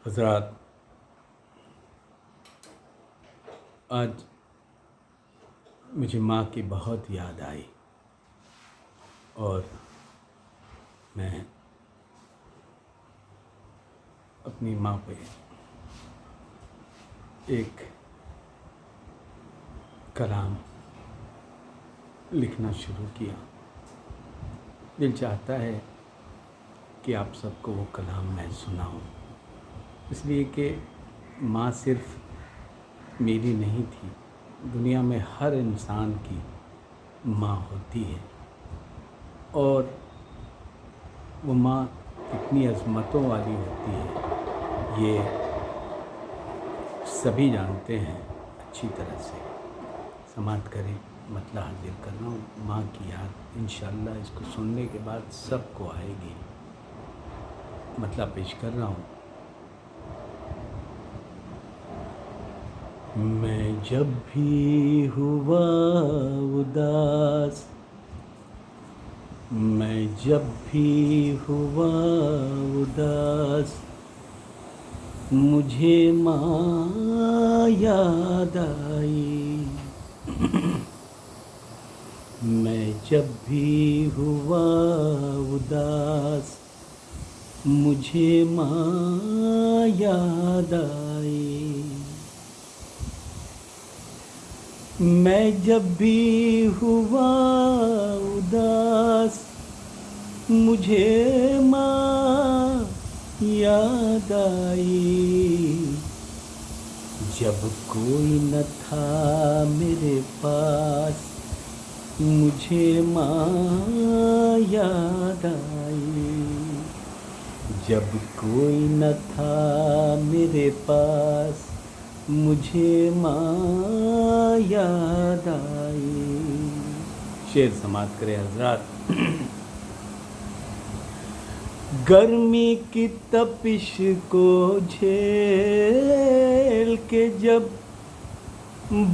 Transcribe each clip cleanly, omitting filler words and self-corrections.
हज़रात, आज मुझे माँ की बहुत याद आई और मैं अपनी माँ पे एक कलाम लिखना शुरू किया। दिल चाहता है कि आप सबको वो कलाम मैं सुनाऊं, इसलिए कि माँ सिर्फ़ मेरी नहीं थी, दुनिया में हर इंसान की माँ होती है और वो माँ कितनी अज़मतों वाली होती है ये सभी जानते हैं अच्छी तरह से। समात करें, मतलब हाजिर कर रहा हूँ माँ की याद। इंशाअल्लाह इसको सुनने के बाद सबको आएगी। मतलब पेश कर रहा हूँ। मैं जब भी हुआ उदास, मैं जब भी हुआ उदास, मुझे माँ याद आई। मैं जब भी हुआ उदास, मुझे माँ याद आई। मैं जब भी हुआ उदास, मुझे माँ याद आई। जब कोई न था मेरे पास, मुझे माँ याद आई। जब कोई न था मेरे पास, मुझे माँ याद आई। शेर समात करें हज़रात। गर्मी की तपिश को झेल के जब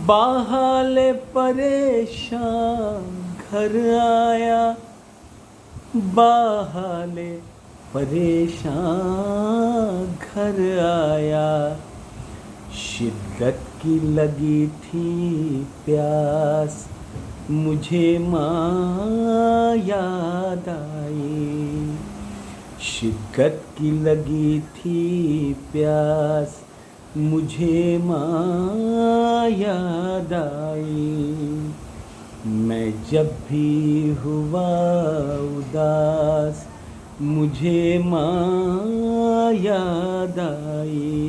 बाहाले परेशान घर आया, बाहाले परेशान घर आया। शिद्दत की लगी थी प्यास, मुझे माँ याद आई। शिद्दत की लगी थी प्यास, मुझे माँ याद आई। मैं जब भी हुआ उदास, मुझे माँ याद आई।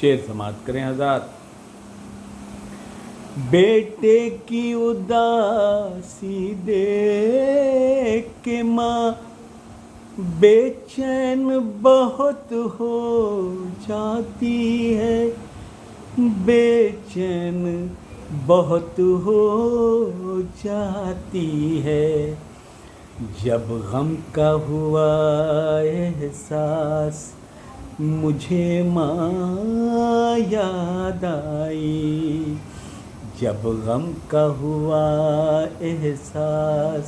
शेर समात करें हज़रात। बेटे की उदासी देख के माँ बेचैन बहुत हो जाती है, बेचैन बहुत हो जाती है। जब गम का हुआ एहसास, मुझे माँ याद आई। जब गम का हुआ एहसास,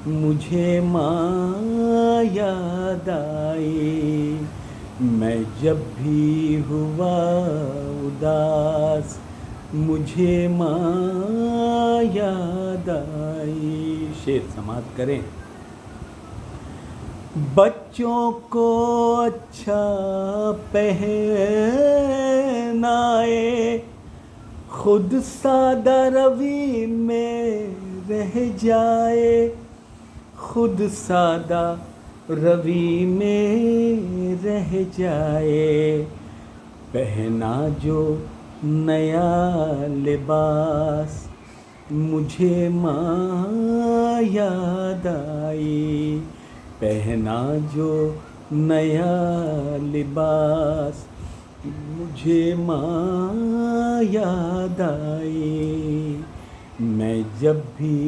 मुझे माँ याद आई। मैं जब भी हुआ उदास, मुझे माँ याद आई। शेर समात करें। बच्चों को अच्छा पहनाए, खुद सादा रवि में रह जाए, खुद सादा रवि में रह जाए। पहना जो नया लिबास, मुझे माँ याद आई। पहना जो नया लिबास, मुझे माँ याद आई। मैं जब भी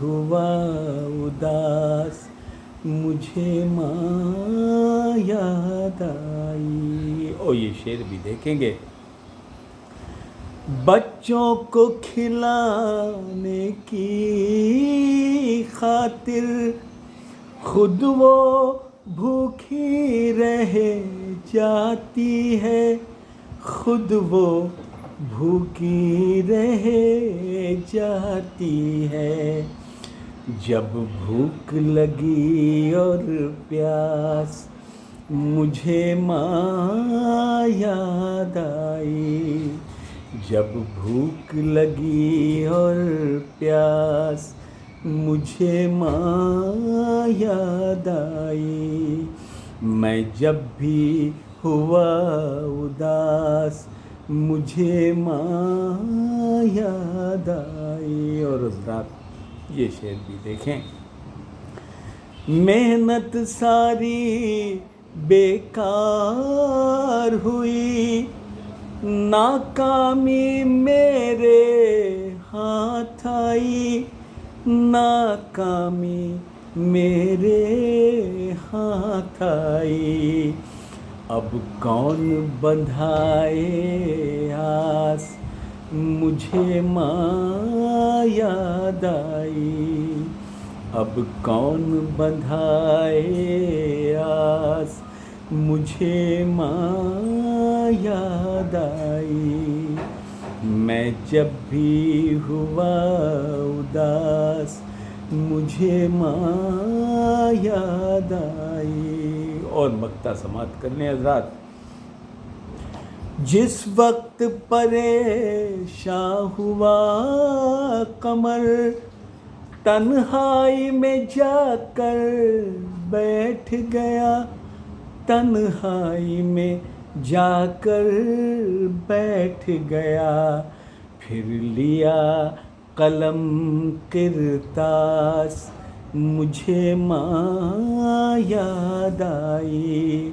हुआ उदास, मुझे माँ याद आई। और ये शेर भी देखेंगे। बच्चों को खिलाने की खातिर खुद वो भूखी रह जाती है, खुद वो भूखी रह जाती है। जब भूख लगी और प्यास, मुझे माँ याद आई। जब भूख लगी और प्यास, मुझे माँ याद आई। मैं जब भी हुआ उदास, मुझे माँ याद आई। और उस रात ये शेर भी देखें। मेहनत सारी बेकार हुई, नाकामी मेरे हाथ आई। नाकामी मेरे हाथ आई। अब कौन बंधाए आस, मुझे माँ याद आई। अब कौन बंधाए आस, मुझे माँ याद आई। मैं जब भी हुआ उदास, मुझे माँ याद आई। और मक्ता समाप्त करने हज़रात। जिस वक्त परेशान हुआ कमर, तन्हाई में जाकर बैठ गया। तन्हाई में जाकर बैठ गया। फिर लिया कलम किरतास, मुझे माँ याद आई।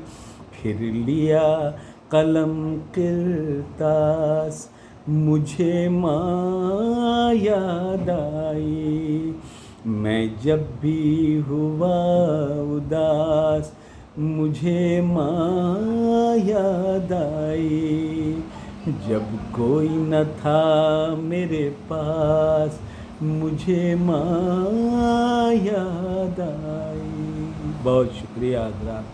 फिर लिया कलम किरतास, मुझे माँ याद आई। मैं जब भी हुआ उदास, मुझे माँ याद आई। जब कोई न था मेरे पास, मुझे माँ याद आई। बहुत शुक्रिया हज़रात।